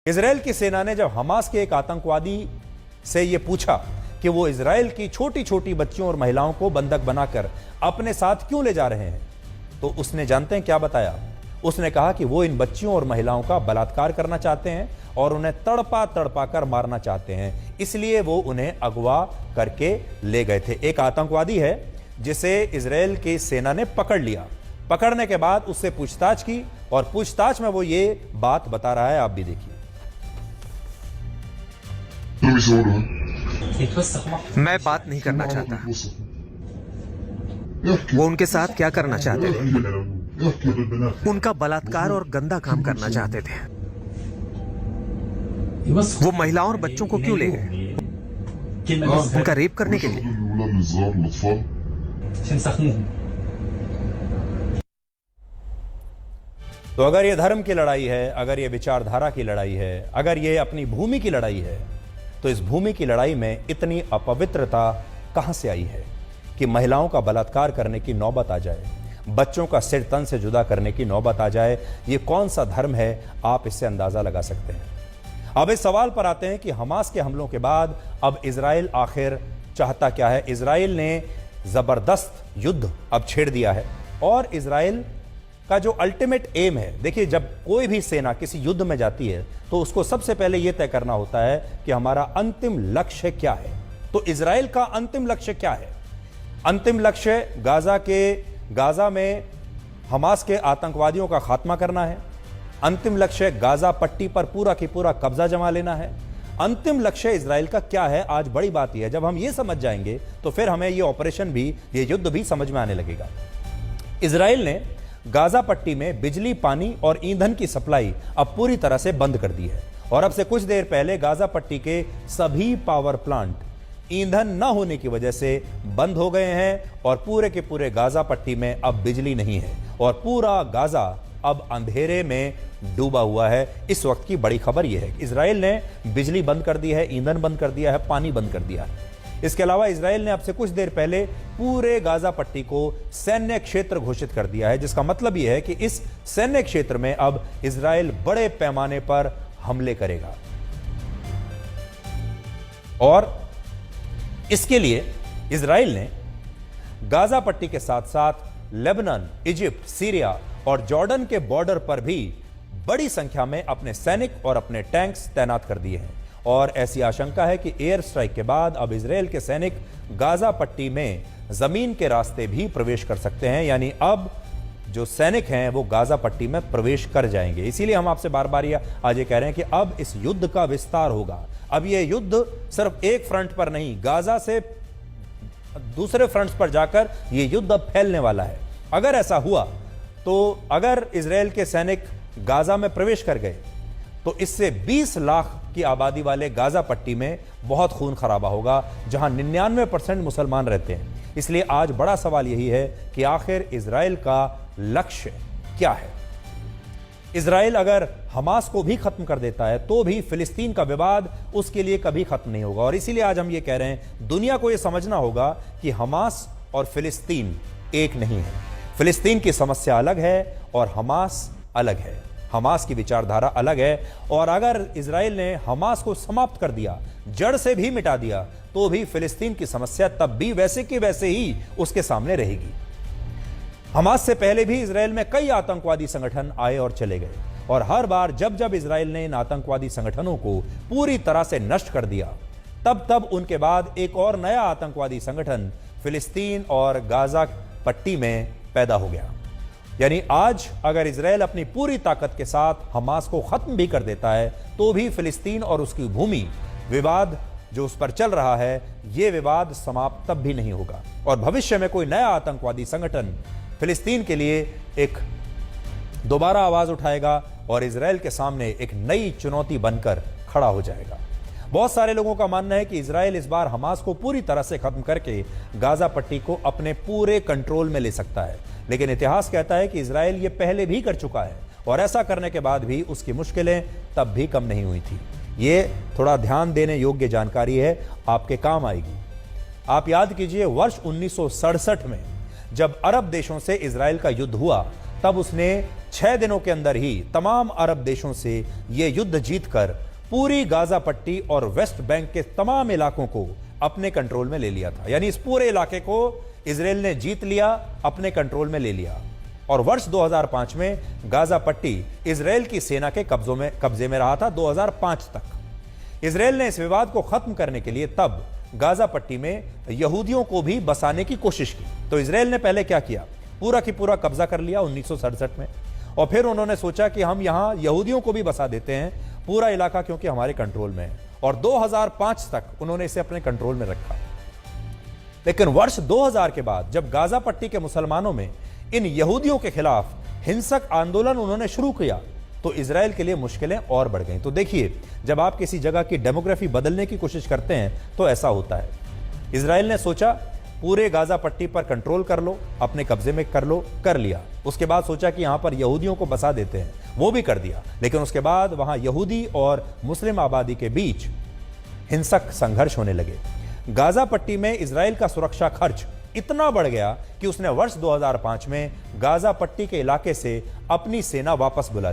Israel की सेना ने जब हमास के एक आतंकवादी से यह पूछा कि वो इजराइल की छोटी छोटी बच्चियों और महिलाओं को बंधक बनाकर अपने साथ क्यों ले जा रहे हैं, तो उसने जानते हैं क्या बताया? उसने कहा कि वो इन बच्चियों और महिलाओं का बलात्कार करना चाहते हैं और उन्हें तड़पा तड़पा कर मारना चाहते हैं, इसलिए वो उन्हें अगवा करके ले गए थे। एक आतंकवादी है जिसे इजराइल की सेना ने पकड़ लिया। पकड़ने के बाद उससे पूछताछ की और पूछताछ में वो ये बात बता रहा है, आप भी देखिए। मैं बात नहीं करना चाहता। वो उनके साथ क्या करना चाहते थे? उनका बलात्कार और गंदा काम करना चाहते थे। वो महिलाओं और बच्चों को क्यों ले गए? उनका रेप करने के लिए। तो अगर ये धर्म की लड़ाई है, अगर ये विचारधारा की लड़ाई है, अगर ये अपनी भूमि की लड़ाई है, तो इस भूमि की लड़ाई में इतनी अपवित्रता कहां से आई है कि महिलाओं का बलात्कार करने की नौबत आ जाए, बच्चों का सिर तन से जुदा करने की नौबत आ जाए? ये कौन सा धर्म है? आप इससे अंदाजा लगा सकते हैं। अब इस सवाल पर आते हैं कि हमास के हमलों के बाद अब इजराइल आखिर चाहता क्या है? इजराइल ने जबरदस्त युद्ध अब छेड़ दिया है और इजराइल का जो अल्टीमेट एम है, देखिए, जब कोई भी सेना किसी युद्ध में जाती है तो उसको सबसे पहले यह तय करना होता है कि हमारा अंतिम लक्ष्य क्या है। तो इजराइल का अंतिम लक्ष्य क्या है? अंतिम लक्ष्य गाजा में हमास के आतंकवादियों का खात्मा करना है। अंतिम लक्ष्य गाजा पट्टी पर पूरा की पूरा कब्जा जमा लेना है। अंतिम लक्ष्य इजराइल का क्या है? आज बड़ी बात यह है, जब हम ये समझ जाएंगे तो फिर हमें ये ऑपरेशन भी, ये युद्ध भी समझ में आने लगेगा। इजराइल ने गाजा पट्टी में बिजली, पानी और ईंधन की सप्लाई अब पूरी तरह से बंद कर दी है और अब से कुछ देर पहले गाजा पट्टी के सभी पावर प्लांट ईंधन न होने की वजह से बंद हो गए हैं और पूरे के पूरे गाजा पट्टी में अब बिजली नहीं है और पूरा गाजा अब अंधेरे में डूबा हुआ है। इस वक्त की बड़ी खबर यह है कि इजराइल ने बिजली बंद कर दी है, ईंधन बंद कर दिया है, पानी बंद कर दिया है। इसके अलावा इजराइल ने अब से कुछ देर पहले पूरे गाजा पट्टी को सैन्य क्षेत्र घोषित कर दिया है, जिसका मतलब यह है कि इस सैन्य क्षेत्र में अब इजराइल बड़े पैमाने पर हमले करेगा और इसके लिए इजराइल ने गाजा पट्टी के साथ साथ लेबनान, इजिप्ट, सीरिया और जॉर्डन के बॉर्डर पर भी बड़ी संख्या में अपने सैनिक और अपने टैंक्स तैनात कर दिए हैं और ऐसी आशंका है कि एयर स्ट्राइक के बाद अब इजराइल के सैनिक गाजा पट्टी में जमीन के रास्ते भी प्रवेश कर सकते हैं, यानी अब जो सैनिक हैं वो गाजा पट्टी में प्रवेश कर जाएंगे। इसीलिए हम आपसे बार बार आज ये कह रहे हैं कि अब इस युद्ध का विस्तार होगा। अब ये युद्ध सिर्फ एक फ्रंट पर नहीं, गाजा से दूसरे फ्रंट्स पर जाकर ये युद्ध अब फैलने वाला है। अगर ऐसा हुआ तो अगर इजराइल के सैनिक गाजा में प्रवेश कर गए तो इससे 20 लाख की आबादी वाले गाजा पट्टी में बहुत खून खराबा होगा, जहां 99% मुसलमान रहते हैं। इसलिए आज बड़ा सवाल यही है कि आखिर इजराइल का लक्ष्य क्या है? इजराइल अगर हमास को भी खत्म कर देता है तो भी फिलिस्तीन का विवाद उसके लिए कभी खत्म नहीं होगा और इसीलिए आज हम ये कह रहे हैं, दुनिया को यह समझना होगा कि हमास और फिलिस्तीन एक नहीं है। फिलिस्तीन की समस्या अलग है और हमास अलग है। हमास की विचारधारा अलग है और अगर इजराइल ने हमास को समाप्त कर दिया, जड़ से भी मिटा दिया, तो भी फिलिस्तीन की समस्या तब भी वैसे की वैसे ही उसके सामने रहेगी। हमास से पहले भी इजराइल में कई आतंकवादी संगठन आए और चले गए और हर बार जब जब इजराइल ने इन आतंकवादी संगठनों को पूरी तरह से नष्ट कर दिया, तब उनके बाद एक और नया आतंकवादी संगठन फिलिस्तीन और गाजा पट्टी में पैदा हो गया। यानी आज अगर इजराइल अपनी पूरी ताकत के साथ हमास को खत्म भी कर देता है तो भी फिलिस्तीन और उसकी भूमि विवाद जो उस पर चल रहा है, यह विवाद समाप्त तब भी नहीं होगा और भविष्य में कोई नया आतंकवादी संगठन फिलिस्तीन के लिए एक दोबारा आवाज उठाएगा और इजराइल के सामने एक नई चुनौती बनकर खड़ा हो जाएगा। बहुत सारे लोगों का मानना है कि इजराइल इस बार हमास को पूरी तरह से खत्म करके गाजा पट्टी को अपने पूरे कंट्रोल में ले सकता है, लेकिन इतिहास कहता है कि इजराइल ये पहले भी कर चुका है और ऐसा करने के बाद भी उसकी मुश्किलें तब भी कम नहीं हुई थी। ये थोड़ा ध्यान देने योग्य जानकारी है, आपके काम आएगी। आप याद कीजिए, वर्ष 1967 में जब अरब देशों से इजराइल का युद्ध हुआ तब उसने 6 दिनों के अंदर ही तमाम अरब देशों से यह युद्ध जीतकर पूरी गाजा पट्टी और वेस्ट बैंक के तमाम इलाकों को अपने कंट्रोल में ले लिया था। यानी इस पूरे इलाके को इजराइल ने जीत लिया, अपने कंट्रोल में ले लिया। और वर्ष 2005 में गाजा पट्टी इजराइल की सेना के कब्जे में रहा था 2005 तक। इजराइल ने इस विवाद को खत्म करने के लिए तब गाजा पट्टी में यहूदियों को भी बसाने की कोशिश की। तो इजराइल ने पहले क्या किया, पूरा की पूरा कब्जा कर लिया 1967 में, और फिर उन्होंने सोचा कि हम यहां यहूदियों को भी बसा देते हैं पूरा इलाका, क्योंकि हमारे कंट्रोल में है। और 2005 तक उन्होंने इसे अपने कंट्रोल में रखा। लेकिन वर्ष 2000 के बाद जब गाजा पट्टी के मुसलमानों में इन यहूदियों के खिलाफ हिंसक आंदोलन उन्होंने शुरू किया, तो इजराइल के लिए मुश्किलें और बढ़ गईं। तो देखिए, जब आप किसी जगह की डेमोग्राफी बदलने की कोशिश करते हैं तो ऐसा होता है। इजराइल ने सोचा पूरे गाजा पट्टी पर कंट्रोल कर लो, अपने कब्जे में कर लो, कर लिया। उसके बाद सोचा कि यहां पर यहूदियों को बसा देते हैं, वो भी कर दिया। लेकिन उसके बाद वहां यहूदी और मुस्लिम आबादी के बीच हिंसक संघर्ष होने लगे। गाजा पट्टी में इजराइल का सुरक्षा खर्च इतना बढ़ गया कि उसने वर्ष 2005 में गाजा पट्टी के इलाके से अपनी सेना वापस बुला